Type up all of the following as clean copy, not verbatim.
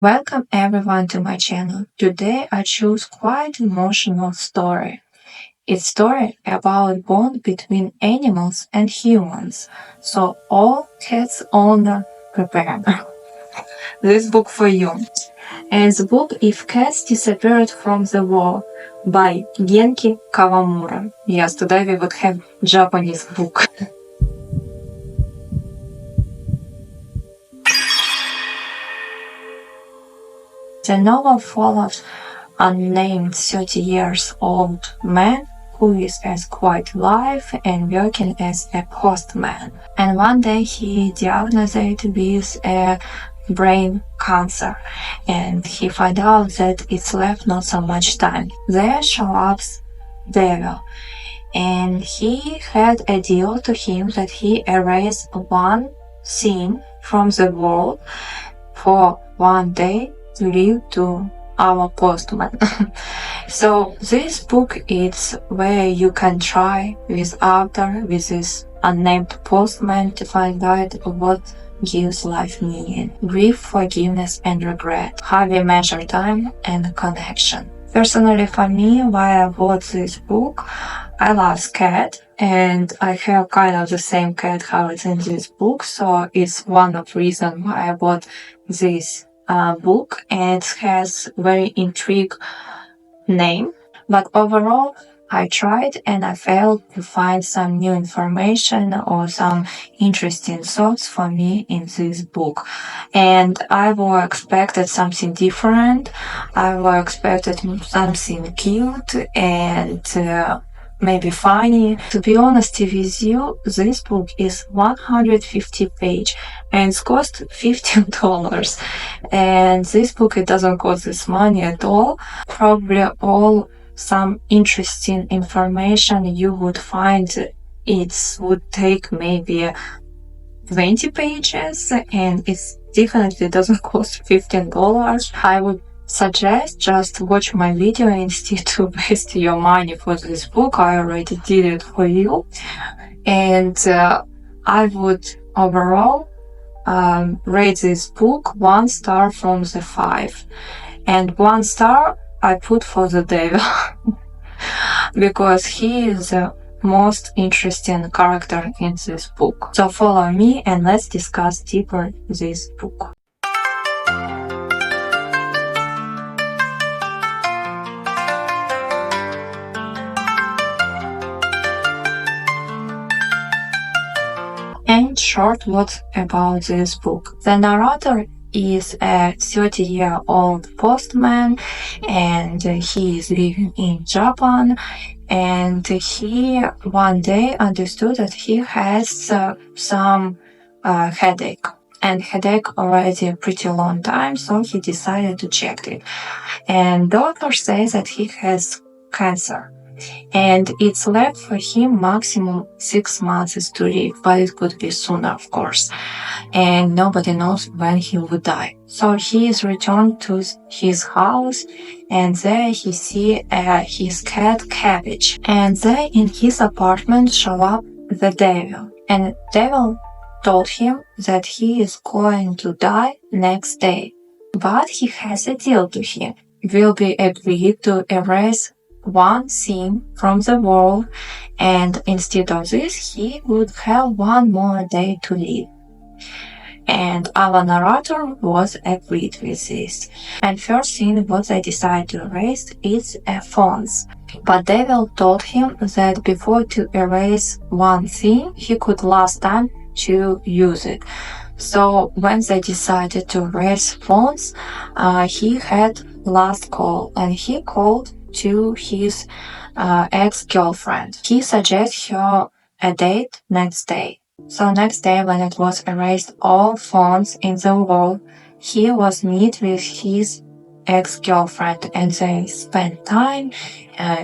Welcome everyone to my channel. Today I choose quite emotional story. It's story about bond between animals and humans. So all cats owner prepare this book for you. And the book If Cats Disappeared from the World by Genki Kawamura. Yes, today we would have Japanese book. The novel follows unnamed 30-year-old man who is as quite life and working as a postman. And one day he diagnosed with a brain cancer, and he find out that it's left not so much time. There shows up devil, and he had a deal to him that he erased one scene from the world for one day to leave to our postman. So this book is where you can try with author, with this unnamed postman to find out what gives life meaning, grief, forgiveness and regret, how we measure time and connection. Personally for me, why I bought this book, I love cat and I have kind of the same cat how it's in this book, so it's one of reasons why I bought this book, and it has very intriguing name. But overall, I tried and I failed to find some new information or some interesting thoughts for me in this book. And I was expected something different. I was expected something cute and maybe funny. To be honest with you, this book is 150 pages and it's cost $15. And this book, it doesn't cost this money at all. Probably all some interesting information you would find. It would take maybe 20 pages and it definitely doesn't cost $15. I would suggest just watch my video instead to waste your money for this book. I already did it for you. And I would overall rate this book 1 star from the 5. And 1 star I put for the devil because he is the most interesting character in this book. So follow me and let's discuss deeper this book. And short words about this book. The narrator is a 30-year-old postman and he is living in Japan, and he one day understood that he has some headache, and headache already a pretty long time, so he decided to check it. And doctor says that he has cancer. And it's left for him maximum 6 months to live, but it could be sooner, of course. And nobody knows when he would die. So he is returned to his house, and there he see his cat Cabbage. And there in his apartment show up the devil. And devil told him that he is going to die next day. But he has a deal to him. Will be agreed to erase one scene from the world, and instead of this he would have one more day to live. And our narrator was agreed with this. And first thing what they decided to erase is phones. But devil told him that before to erase one thing he could last time to use it. So when they decided to erase phones, he had last call, and he called to his ex-girlfriend. He suggests her a date next day. So next day, when it was erased all phones in the world, he was meet with his ex-girlfriend and they spent time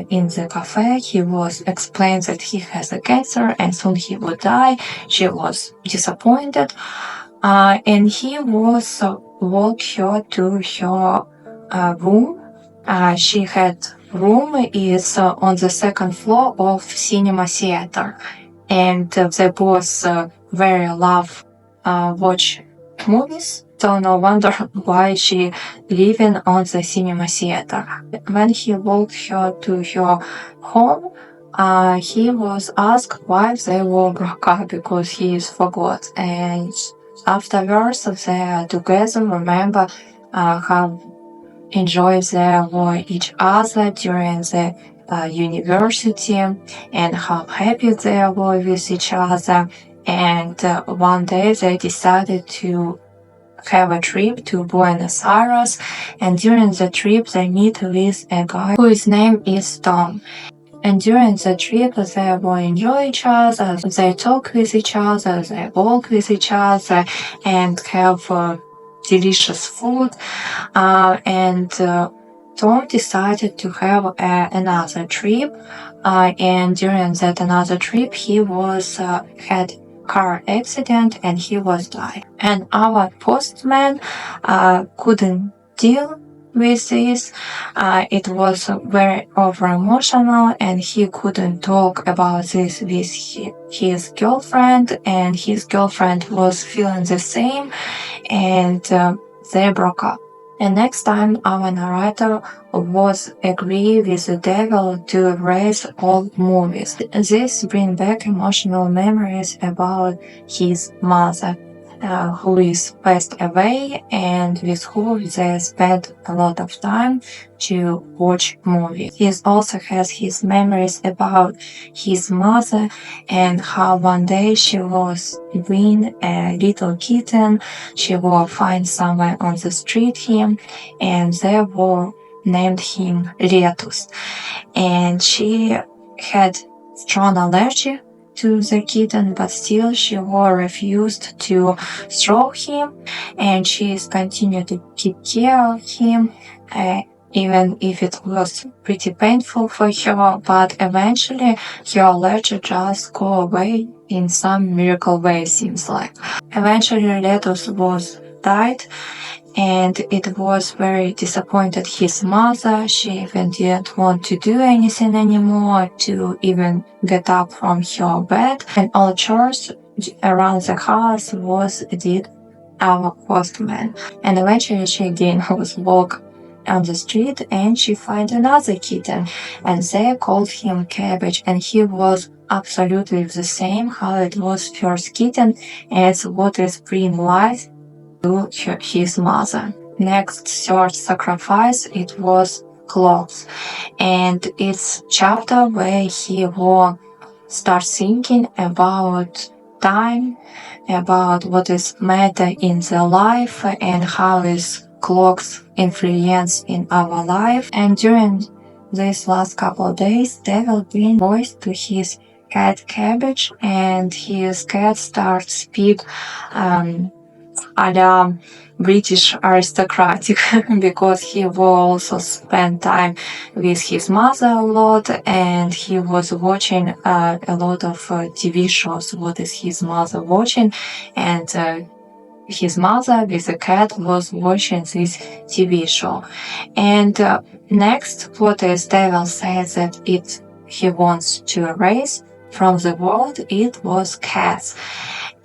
in the cafe. He was explained that he has a cancer and soon he would die. She was disappointed, and he was walk her to her room. She had room is on the second floor of cinema theater, and they both very love watch movies So no wonder why she living on the cinema theater. When he walked her to her home, he was asked why they were broke up because he forgot. And afterwards, they are together remember how enjoy they were each other during the university and how happy they were with each other. And one day they decided to have a trip to Buenos Aires, and during the trip they meet with a guy whose name is Tom. And during the trip they will enjoy each other, they talk with each other, they walk with each other, and have delicious food. And Tom decided to have another trip, and during that another trip he was had car accident and he was died. And our postman couldn't deal with this. It was very over emotional and he couldn't talk about this with his girlfriend, and his girlfriend was feeling the same, and they broke up. And next time our narrator was agree with the devil to erase all movies. This bring back emotional memories about his mother, who is passed away and with whom they spent a lot of time to watch movies. He also has his memories about his mother and how one day she was being a little kitten. She will find somewhere on the street him, and they will named him Letus. And she had strong allergy to the kitten, but still she refused to throw him, and she continued to keep care of him, even if it was pretty painful for her. But eventually her allergy just go away in some miracle way, seems like. Eventually Letus was died, and it was very disappointed his mother. She even didn't want to do anything anymore, to even get up from her bed, and all chores around the house was did our postman. And eventually she again was walk on the street and she find another kitten, and they called him Cabbage, and he was absolutely the same how it was first kitten, as what is bring life to his mother. Next third sacrifice, it was clothes, and it's chapter where he will start thinking about time, about what is matter in the life and how is clothes influence in our life. And during these last couple of days, devil bring voice to his cat Cabbage, and his cat starts speak a la British aristocratic because he will also spend time with his mother a lot, and he was watching a lot of TV shows. What is his mother watching? And his mother with the cat was watching this TV show. And next, what is devil says that he wants to erase from the world, it was cats.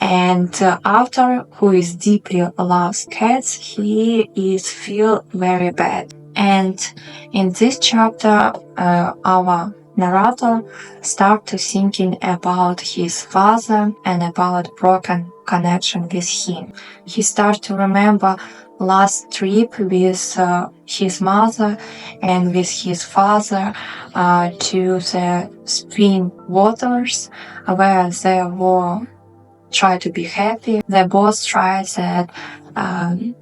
And after who is deeply loves cats, he is feel very bad. And in this chapter, our narrator start to thinking about his father and about broken connection with him. He starts to remember last trip with his mother and with his father to the spring waters where they were try to be happy. They both tried that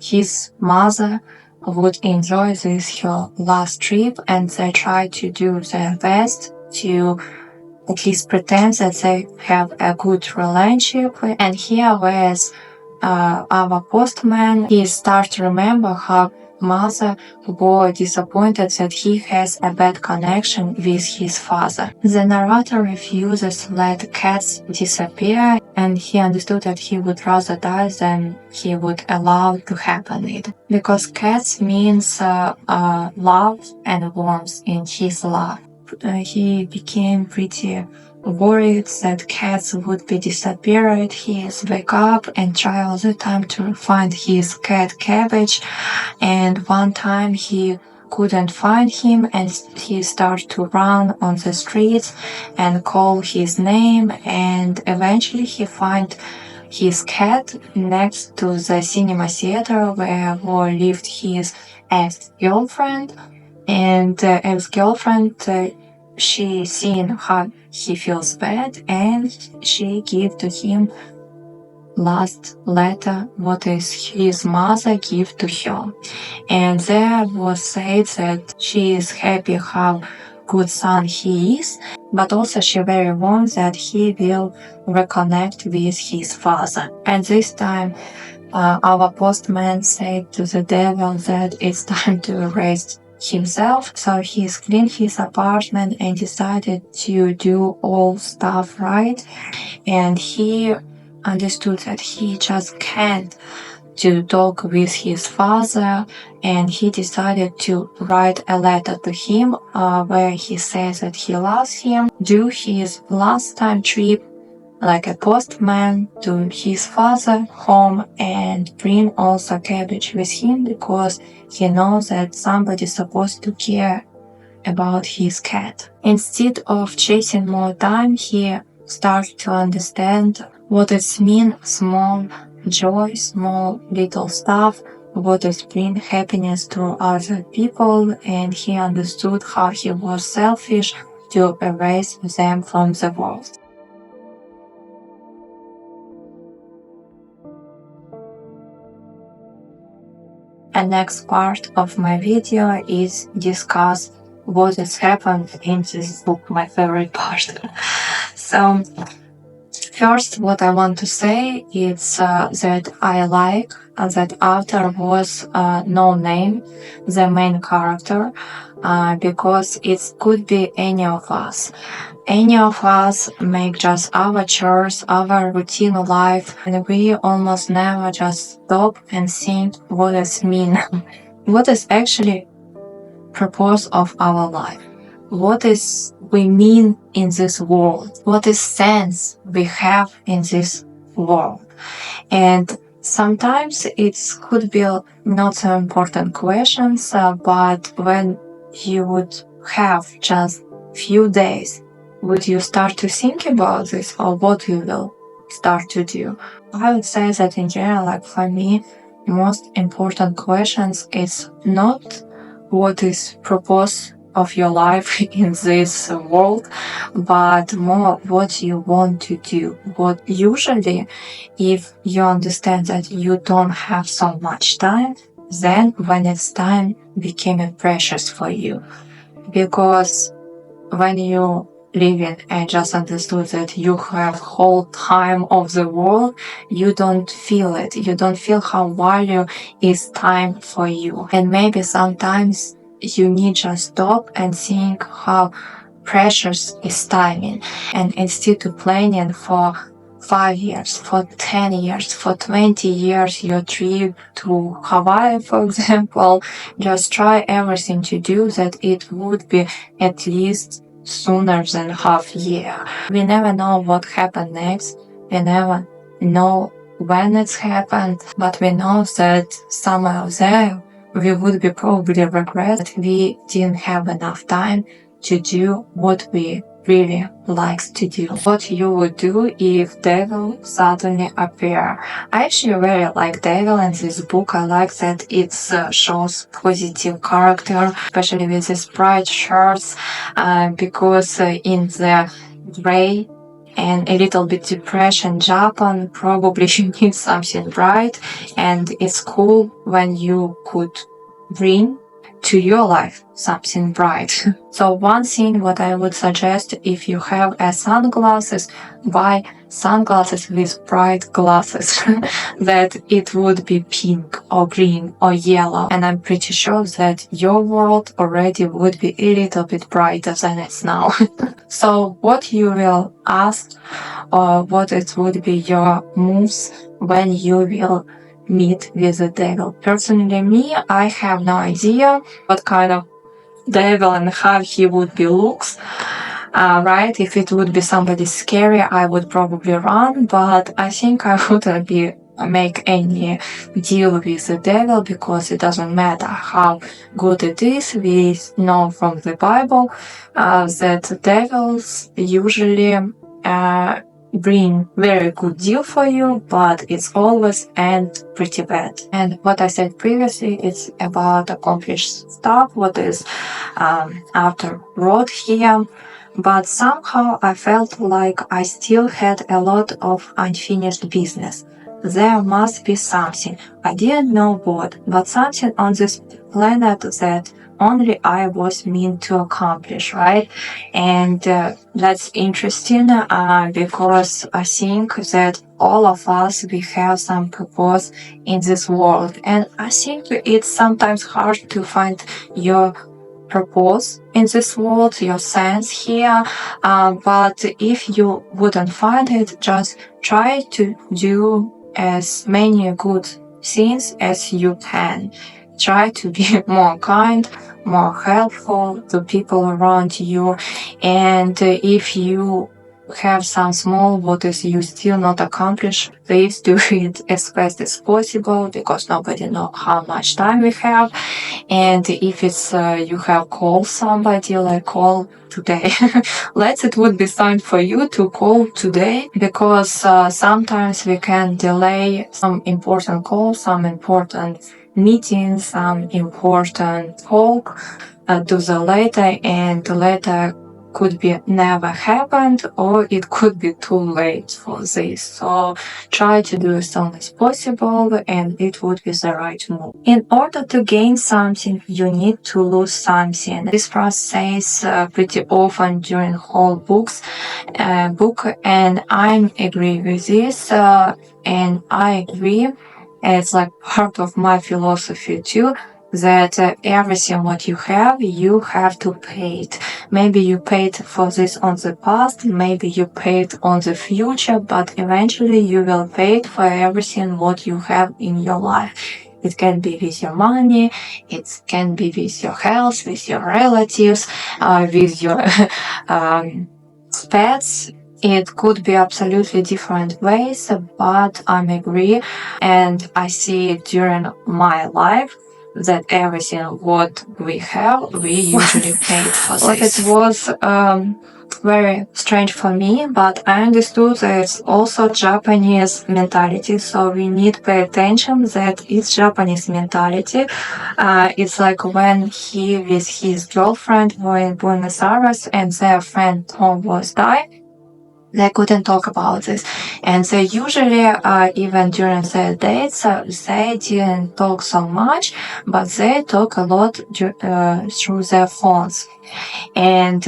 his mother would enjoy this her last trip, and they tried to do their best to at least pretend that they have a good relationship. And here was our postman, he starts to remember how mother was disappointed that he has a bad connection with his father. The narrator refuses to let cats disappear, and he understood that he would rather die than he would allow to happen it. Because cats means love and warmth in his love. He became pretty worried that cats would be disappeared. He wake up and try all the time to find his cat Cabbage. And one time he couldn't find him and he started to run on the streets and call his name, and eventually he find his cat next to the cinema theater where lived his ex-girlfriend. And ex-girlfriend, she seen how he feels bad, and she give to him last letter what is his mother give to her. And there was said that she is happy how good son he is, but also she very warned that he will reconnect with his father. And this time our postman said to the devil that it's time to arrest himself. So he cleaned his apartment and decided to do all stuff right. And he understood that he just can't to talk with his father, and he decided to write a letter to him where he says that he loves him, do his last time trip like a postman to his father home, and bring also Cabbage with him because he knows that somebody's supposed to care about his cat. Instead of chasing more time, he starts to understand what it means, small joy, small little stuff, what it bring happiness to other people, and he understood how he was selfish to erase them from the world. And next part of my video is discuss what has happened in this book, my favorite part. So first, what I want to say is that I like that author was no name, the main character, because it could be any of us. Any of us make just our chores, our routine life, and we almost never just stop and think what it mean, what is actually purpose of our life, what is we mean in this world, what is sense we have in this world. And sometimes it could be not so important questions, but when you would have just few days, would you start to think about this, or what you will start to do? I would say that in general, like for me, most important questions is not what is purpose of your life in this world, but more what you want to do. What usually, if you understand that you don't have so much time, then when it's time became precious for you. Because when you living and just understood that you have whole time of the world, you don't feel it. You don't feel how value is time for you. And maybe sometimes you need to stop and think how precious is timing. And instead of planning for 5 years, for 10 years, for 20 years, your trip to Hawaii, for example, just try everything to do that it would be at least sooner than half year. We never know what happened next. We never know when it's happened, but we know that somewhere there we would be probably regret that we didn't have enough time to do what we really likes to do. What you would do if devil suddenly appear. I actually very like devil in this book. I like that it shows positive character, especially with these bright shirts, because in the gray and a little bit depression Japan, probably you need something bright, and it's cool when you could bring to your life something bright. So one thing what I would suggest, if you have sunglasses, buy sunglasses with bright glasses that it would be pink or green or yellow, and I'm pretty sure that your world already would be a little bit brighter than it's now. So what you will ask, or what it would be your moves when you will meet with the devil. Personally, me, I have no idea what kind of devil and how he would be looks. right? If it would be somebody scary, I would probably run, but I think I wouldn't make any deal with the devil, because it doesn't matter how good it is. We know from the Bible that devils usually bring very good deal for you, but it's always end pretty bad. And what I said previously, it's about accomplished stuff, what is after road here. But somehow I felt like I still had a lot of unfinished business. There must be something. I didn't know what, but something on this planet that only I was meant to accomplish, right? And that's interesting because I think that all of us, we have some purpose in this world. And I think it's sometimes hard to find your purpose in this world, your sense here. But if you wouldn't find it, just try to do as many good things as you can. Try to be more kind, more helpful to people around you. And if you have some small what is you still not accomplished, please do it as fast as possible, because nobody knows how much time we have. And if it's you have called somebody, like call today. It would be time for you to call today, because sometimes we can delay some important calls, some important meetings, some important talk to the later, and later could be never happened, or it could be too late for this. So try to do as soon as possible, and it would be the right move. In order to gain something, you need to lose something. This phrase says pretty often during whole book, and I agree with this, and I agree. It's like part of my philosophy too, that everything what you have to pay it. Maybe you paid for this on the past, maybe you paid on the future, but eventually you will pay for everything what you have in your life. It can be with your money, it can be with your health, with your relatives, with your pets. It could be absolutely different ways, but I agree, and I see it during my life that everything what we have, we usually paid for this. It was very strange for me, but I understood that it's also Japanese mentality, so we need to pay attention that it's Japanese mentality. It's like when he with his girlfriend were in Buenos Aires and their friend Tom was died. They couldn't talk about this, and they usually even during their dates they didn't talk so much, but they talk a lot through their phones. And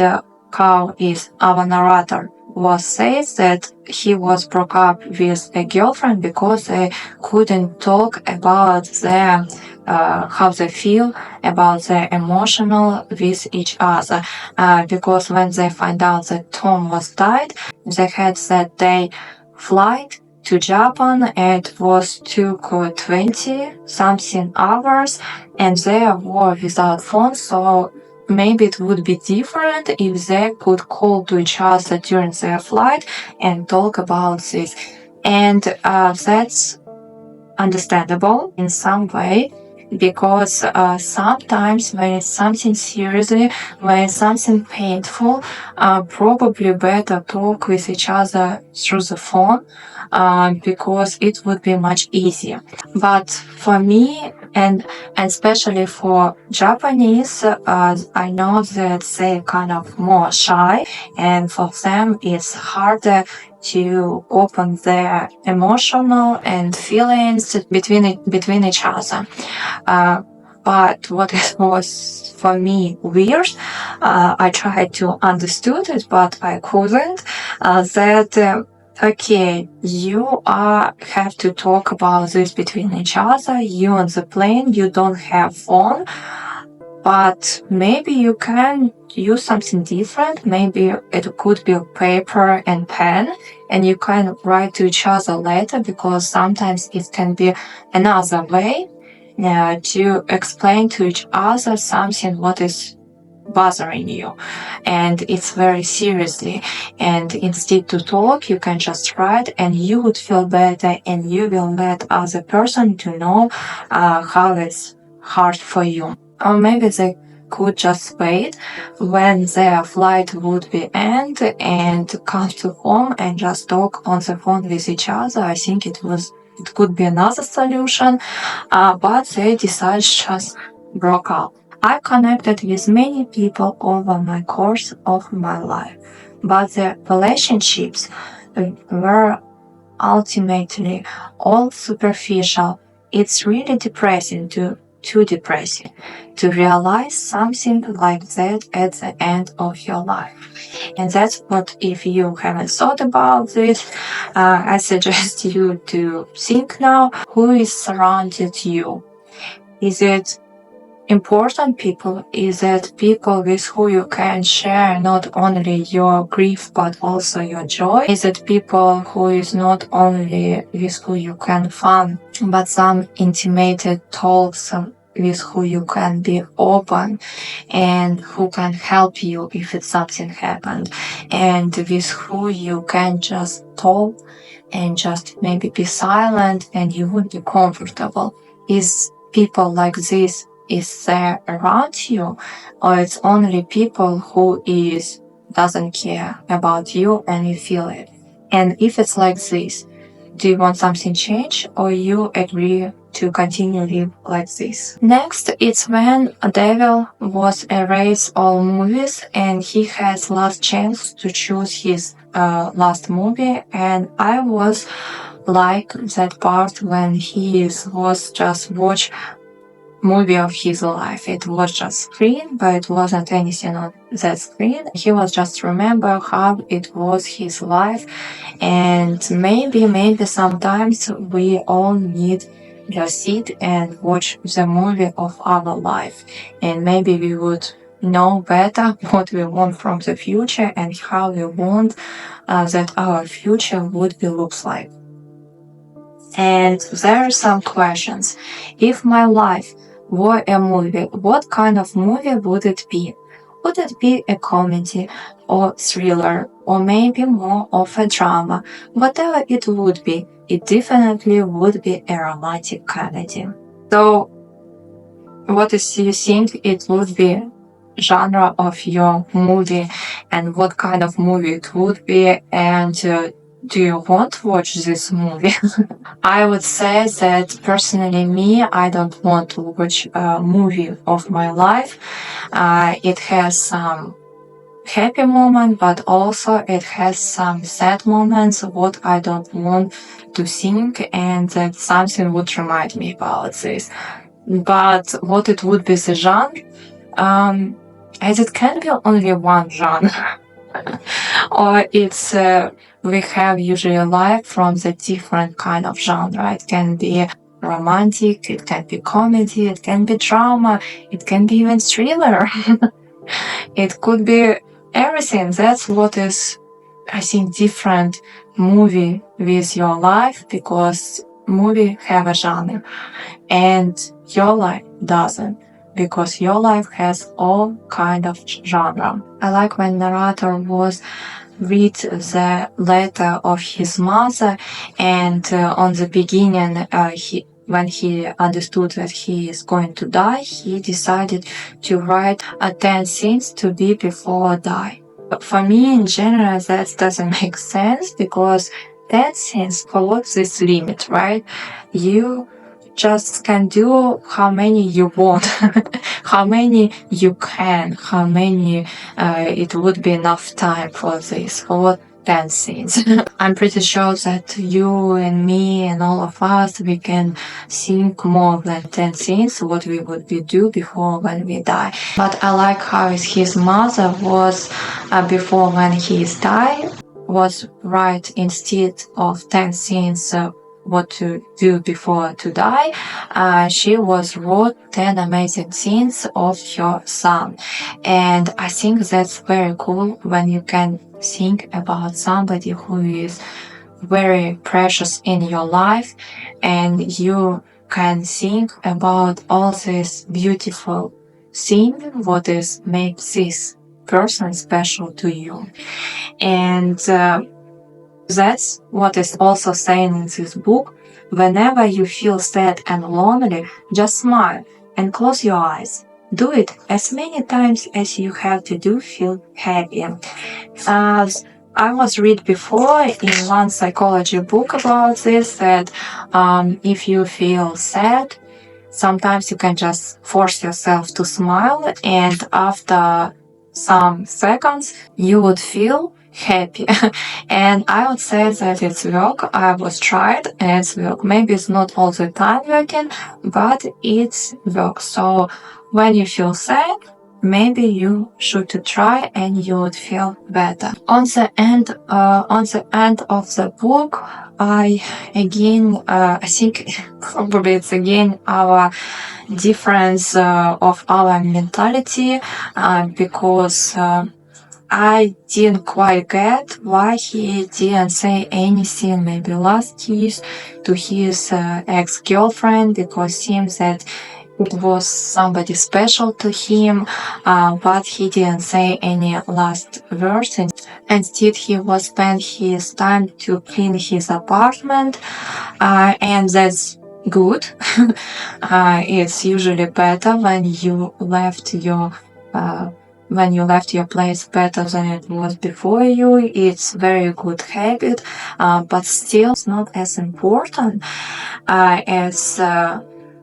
how is our narrator was says that he was broke up with a girlfriend because they couldn't talk about their how they feel, about their emotional with each other, because when they find out that Tom was died, they had that day flight to Japan. It was took 20 something hours, and they were without phone. So maybe it would be different if they could call to each other during their flight and talk about this. And that's understandable in some way, because sometimes when it's something seriously, when it's something painful, probably better talk with each other through the phone, because it would be much easier. But for me, and especially for Japanese, I know that they're kind of more shy, and for them it's harder to open their emotional and feelings between each other. But what it was for me weird, I tried to understood it, but I couldn't. Okay, you have to talk about this between each other. You on the plane, you don't have phone, but maybe you can use something different. Maybe it could be paper and pen, and you can write to each other later, because sometimes it can be another way to explain to each other something what is bothering you, and it's very seriously. And instead to talk, you can just write, and you would feel better, and you will let other person to know how it's hard for you. Or maybe they could just wait when their flight would be end and come to home and just talk on the phone with each other. I think it could be another solution, but they decided just broke up. I connected with many people over my course of my life, but the relationships were ultimately all superficial. It's really depressing too depressing to realize something like that at the end of your life. And that's what, if you haven't thought about this, I suggest you to think now, who is surrounded you? Is it important people? Is it people with who you can share not only your grief but also your joy? Is it people who is not only with who you can fun but some intimated talks with who you can be open and who can help you if it's something happened, and with who you can just talk and just maybe be silent and you would be comfortable? Is people like this is there around you, or it's only people who doesn't care about you and you feel it? And if it's like this, do you want something change, or you agree to continue live like this? Next, it's when a devil was erased all movies and he has last chance to choose his last movie, and I was like that part when he was just watch movie of his life. It was just screen, but it wasn't anything on that screen. He was just remember how it was his life. And maybe sometimes we all need just sit and watch the movie of our life. And maybe we would know better what we want from the future and how we want that our future would be looks like. And there are some questions. If my life were a movie, what kind of movie would it be? Would it be a comedy or thriller, or maybe more of a drama? Whatever it would be, it definitely would be a romantic comedy. So, what is you think it would be genre of your movie, and what kind of movie it would be, and do you want to watch this movie? I would say that personally me, I don't want to watch a movie of my life. It has some happy moments, but also it has some sad moments, what I don't want to think, and that something would remind me about this. But what it would be the genre? As it can be only one genre. Or it's we have usually life from the different kind of genre. It can be romantic, it can be comedy, it can be drama, it can be even thriller. It could be everything. That's what is, I think, different movie with your life, because movie have a genre and your life doesn't, because your life has all kind of genre. I like when narrator was read the letter of his mother, and on the beginning when he understood that he is going to die, he decided to write 10 things to be before die. But for me, in general, that doesn't make sense, because 10 things follow this limit, right? You just can do how many you want, how many you can, how many it would be enough time for this, for 10 scenes. I'm pretty sure that you and me and all of us, we can think more than 10 scenes what we would do before when we die. But I like how his mother was before when he died, was right instead of 10 scenes what to do before to die. She was wrote 10 amazing scenes of your son. And I think that's very cool when you can think about somebody who is very precious in your life, and you can think about all these beautiful seeing what is makes this person special to you. And that's what is also saying in this book. Whenever you feel sad and lonely, just smile and close your eyes. Do it as many times as you have to do feel happy. As I was read before in one psychology book about this, that if you feel sad, sometimes you can just force yourself to smile, and after some seconds, you would feel happy. And I would say that it's work. I was tried and it's work. Maybe it's not all the time working, but it's work. So when you feel sad, maybe you should try and you would feel better. On the end of the book, I think probably it's again our difference of our mentality, because I didn't quite get why he didn't say anything, maybe last kiss to his ex-girlfriend, because it seems that it was somebody special to him, but he didn't say any last words. Instead, he was spend his time to clean his apartment, and that's good. It's usually better when you left your place better than it was before you. It's very good habit, but still it's not as important as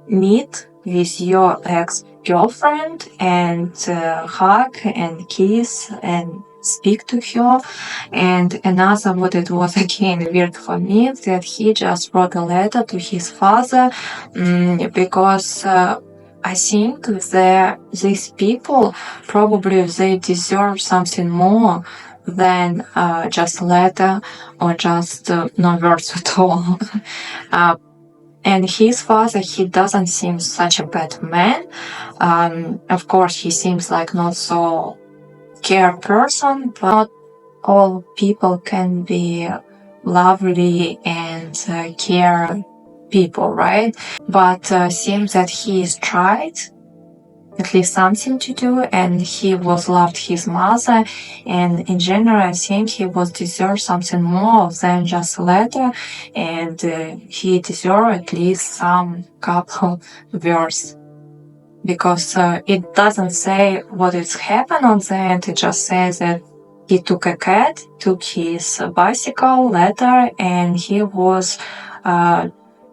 meet with your ex-girlfriend and hug and kiss and speak to her. And another what it was again weird for me, that he just wrote a letter to his father, because I think that these people probably they deserve something more than just a letter or just no words at all. And his father, he doesn't seem such a bad man. Of course, he seems like not so care person, but not all people can be lovely and care people, right? But seems that he is tried at least something to do, and he was loved his mother, and in general I think he was deserved something more than just a letter, and he deserved at least some couple words, because it doesn't say what is happened on the end. It just says that he took a cat, took his bicycle, letter, and he was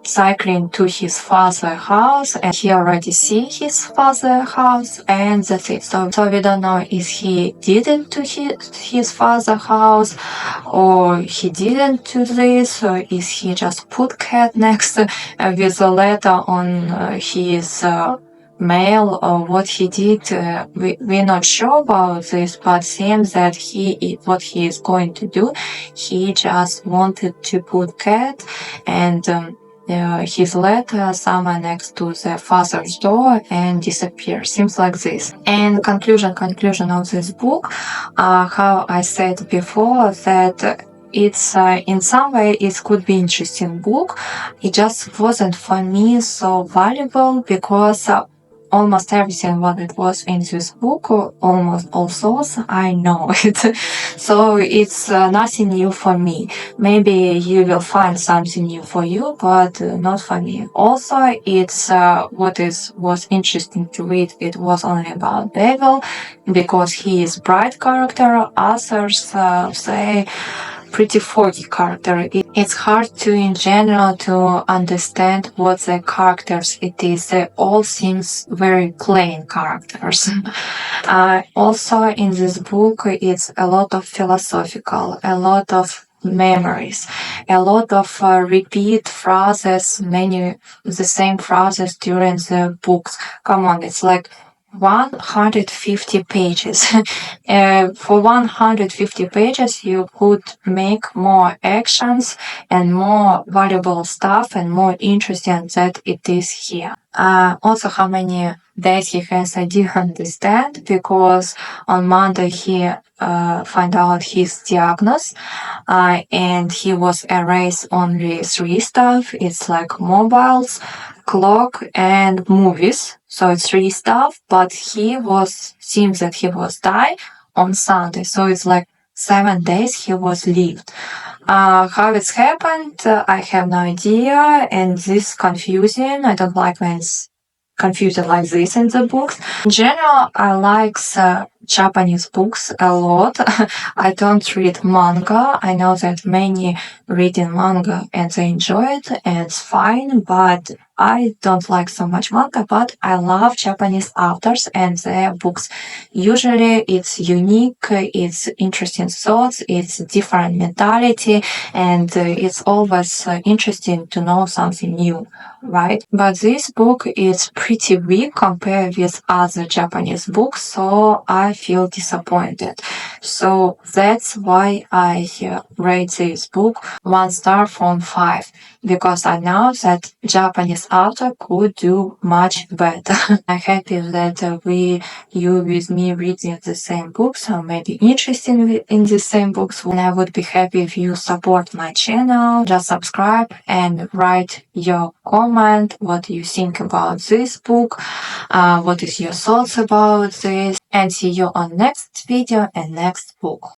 cycling to his father's house, and he already see his father's house, and that's it. So we don't know if he didn't to his father's house, or he didn't do this, or is he just put cat next with a letter on his mail, or what he did. We're not sure about this, but seems that what he is going to do, he just wanted to put cat and his letter somewhere next to the father's door and disappear. Seems like this. And conclusion of this book, how I said before that it's in some way it could be interesting book. It just wasn't for me so valuable, because almost everything what it was in this book, or almost all source, I know it. So it's nothing new for me. Maybe you will find something new for you, but not for me. Also, it's was interesting to read. It was only about Devil, because he is bright character. Others say pretty foggy character. It's hard to, in general, to understand what the characters it is. They all seems very plain characters. Also, in this book, it's a lot of philosophical, a lot of memories, a lot of repeat phrases, many the same phrases during the books. Come on, it's like 150 pages. For 150 pages, you could make more actions and more valuable stuff and more interesting than it is here. Also, how many days he has, I didn't understand, because on Monday he find out his diagnosis, and he was erased only 3 stuff. It's like mobiles, clock and movies. So it's 3 stuff, but seems that he was died on Sunday. So it's like 7 days he was lived. How it's happened, I have no idea, and this confusing. I don't like when it's confused like this in the books. In general, I like Japanese books a lot. I don't read manga. I know that many reading manga and they enjoy it, and it's fine, but I don't like so much manga, but I love Japanese authors and their books. Usually it's unique, it's interesting thoughts, it's different mentality, and it's always interesting to know something new, right? But this book is pretty weak compared with other Japanese books, so I feel disappointed. So that's why I rate this book 1 star from 5, because I know that Japanese author could do much better. I'm happy that you with me reading the same books or maybe interested in the same books, and I would be happy if you support my channel. Just subscribe and write your comment, what you think about this book, what is your thoughts about this, and see you on next video and next book.